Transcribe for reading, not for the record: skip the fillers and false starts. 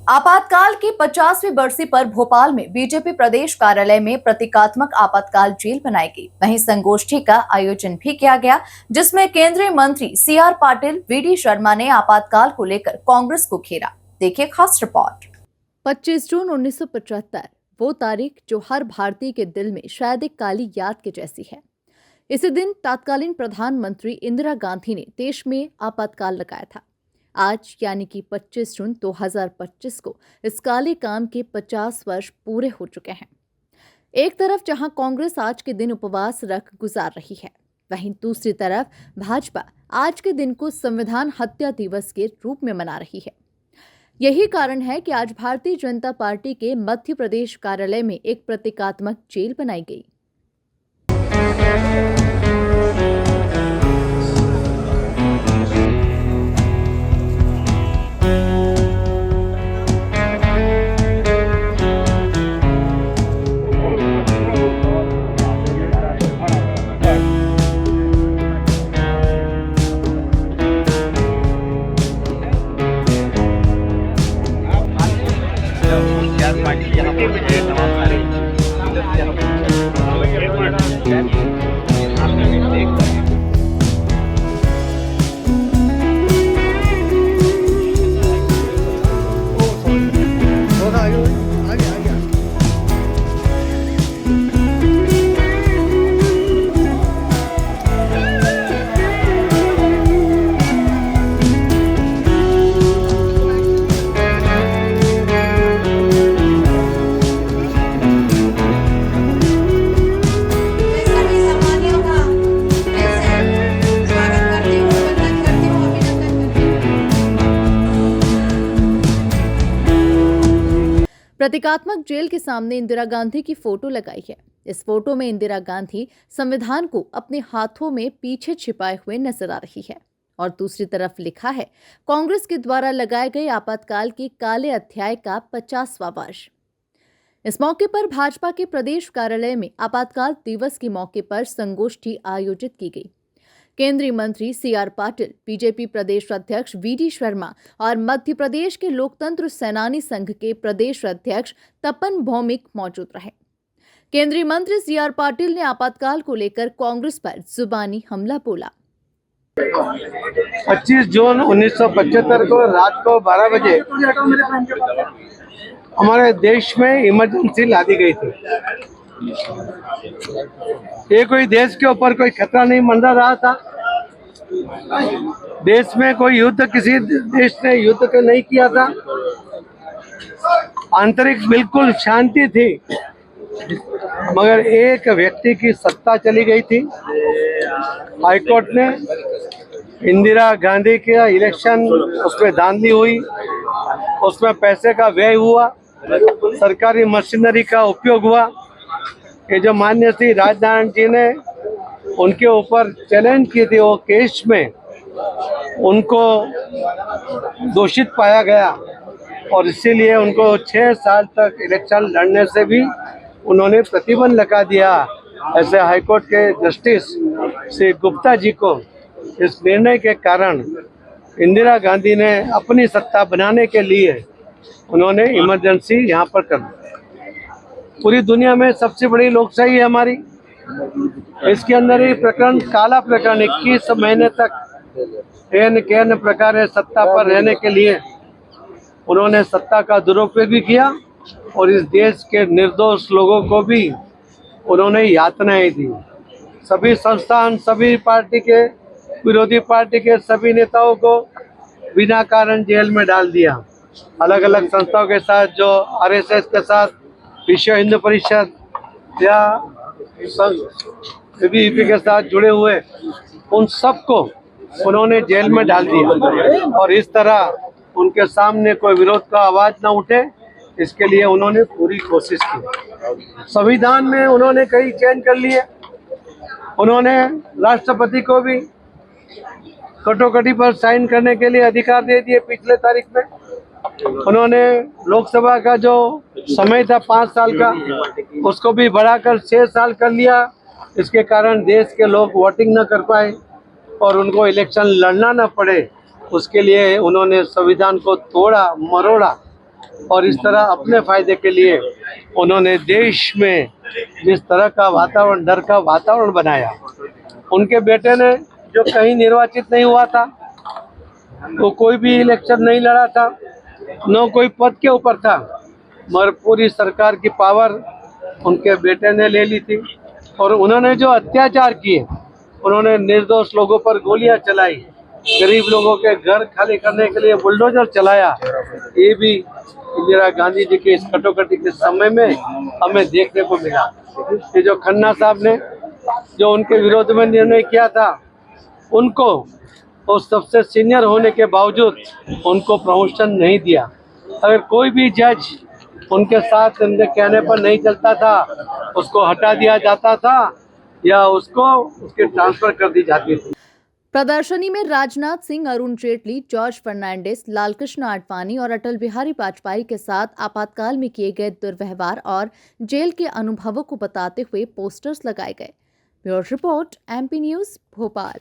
आपातकाल की 50वीं बरसी पर भोपाल में बीजेपी प्रदेश कार्यालय में प्रतीकात्मक आपातकाल जेल बनाई गई। वहीं संगोष्ठी का आयोजन भी किया गया, जिसमें केंद्रीय मंत्री सीआर पाटिल, वीडी शर्मा ने आपातकाल को लेकर कांग्रेस को घेरा। देखिए खास रिपोर्ट। 25 जून 1975 वो तारीख जो हर भारतीय के दिल में शायद एक काली याद के जैसी है। इसी दिन तत्कालीन प्रधानमंत्री इंदिरा गांधी ने देश में आपातकाल लगाया था। आज यानी कि 25 जून 2025 को इस काले काम के 50 वर्ष पूरे हो चुके हैं। एक तरफ जहां कांग्रेस आज के दिन उपवास रख गुजार रही है, वहीं दूसरी तरफ भाजपा आज के दिन को संविधान हत्या दिवस के रूप में मना रही है। यही कारण है कि आज भारतीय जनता पार्टी के मध्य प्रदेश कार्यालय में एक प्रतीकात्मक जेल बनाई गई। प्रतीकात्मक जेल के सामने इंदिरा गांधी की फोटो लगाई है। इस फोटो में इंदिरा गांधी संविधान को अपने हाथों में पीछे छिपाए हुए नजर आ रही है और दूसरी तरफ लिखा है कांग्रेस के द्वारा लगाए गए आपातकाल के काले अध्याय का 50वां वर्ष। इस मौके पर भाजपा के प्रदेश कार्यालय में आपातकाल दिवस के मौके पर संगोष्ठी आयोजित की गई। केंद्रीय मंत्री सीआर पाटिल, बीजेपी प्रदेश अध्यक्ष वीडी शर्मा और मध्य प्रदेश के लोकतंत्र सेनानी संघ के प्रदेश अध्यक्ष तपन भौमिक मौजूद रहे। केंद्रीय मंत्री सीआर पाटिल ने आपातकाल को लेकर कांग्रेस पर जुबानी हमला बोला। 25 जून 1975 को रात को 12 बजे हमारे देश में इमरजेंसी ला दी गई थी। ये कोई देश के ऊपर कोई खतरा नहीं मंडरा रहा था। देश में कोई युद्ध किसी देश ने युद्ध को नहीं किया था। आंतरिक बिल्कुल शांति थी, मगर एक व्यक्ति की सत्ता चली गई थी। हाईकोर्ट ने इंदिरा गांधी के इलेक्शन, उसमें धांधली हुई, उसमें पैसे का व्यय हुआ, सरकारी मशीनरी का उपयोग हुआ। ये जो मान्य श्री राजनारायण जी ने उनके ऊपर चैलेंज की थी, वो केस में उनको दोषित पाया गया और इसीलिए उनको 6 साल तक इलेक्शन लड़ने से भी उन्होंने प्रतिबंध लगा दिया। ऐसे हाईकोर्ट के जस्टिस श्री गुप्ता जी को इस निर्णय के कारण इंदिरा गांधी ने अपनी सत्ता बनाने के लिए उन्होंने इमरजेंसी यहाँ पर कर दी। पूरी दुनिया में सबसे बड़ी लोकशाही है हमारी। इसके अंदर ये प्रकरण, काला प्रकरण, 21 महीने तक एन प्रकार सत्ता पर रहने के लिए उन्होंने सत्ता का दुरुपयोग भी किया और इस देश के निर्दोष लोगों को भी उन्होंने यातनाएं दी। सभी संस्थान, सभी पार्टी के, विरोधी पार्टी के सभी नेताओं को बिना कारण जेल में डाल दिया। अलग अलग संस्थाओं के साथ, जो आरएसएस के साथ, विश्व हिंदू परिषद या एबीवीपी के साथ जुड़े हुए, उन सबको उन्होंने जेल में डाल दिया और इस तरह उनके सामने कोई विरोध का आवाज ना उठे, इसके लिए उन्होंने पूरी कोशिश की। संविधान में उन्होंने कई चेंज कर लिए। उन्होंने राष्ट्रपति को भी कटौकटी पर साइन करने के लिए अधिकार दे दिए पिछले तारीख में। उन्होंने लोकसभा का जो समय था 5 साल का, उसको भी बढ़ाकर 6 साल कर लिया। इसके कारण देश के लोग वोटिंग न कर पाए और उनको इलेक्शन लड़ना न पड़े, उसके लिए उन्होंने संविधान को तोड़ा मरोड़ा और इस तरह अपने फायदे के लिए उन्होंने देश में जिस तरह का वातावरण, डर का वातावरण बनाया। उनके बेटे ने जो कहीं निर्वाचित नहीं हुआ था, वो कोई भी इलेक्शन नहीं लड़ा था, न कोई पद के ऊपर था, मगर पूरी सरकार की पावर उनके बेटे ने ले ली थी। और उन्होंने जो अत्याचार किए, उन्होंने निर्दोष लोगों पर गोलियां चलाई, गरीब लोगों के घर खाली करने के लिए बुलडोजर चलाया। ये भी इंदिरा गांधी जी के इस कटोकटी के समय में हमें देखने को मिला। ये जो खन्ना साहब ने जो उनके विरोध में निर्णय किया था, उनको और सबसे सीनियर होने के बावजूद उनको प्रमोशन नहीं दिया। अगर कोई भी जज उनके साथ उनके कहने पर नहीं चलता था, उसको हटा दिया जाता था या उसको उसके ट्रांसफर कर दी जाती थी। प्रदर्शनी में राजनाथ सिंह, अरुण जेटली, जॉर्ज फर्नांडिस, लालकृष्ण आडवाणी और अटल बिहारी वाजपेयी के साथ आपातकाल में किए गए दुर्व्यवहार और जेल के अनुभवों को बताते हुए पोस्टर्स लगाए गए। Bureau report, MP news, Bhopal.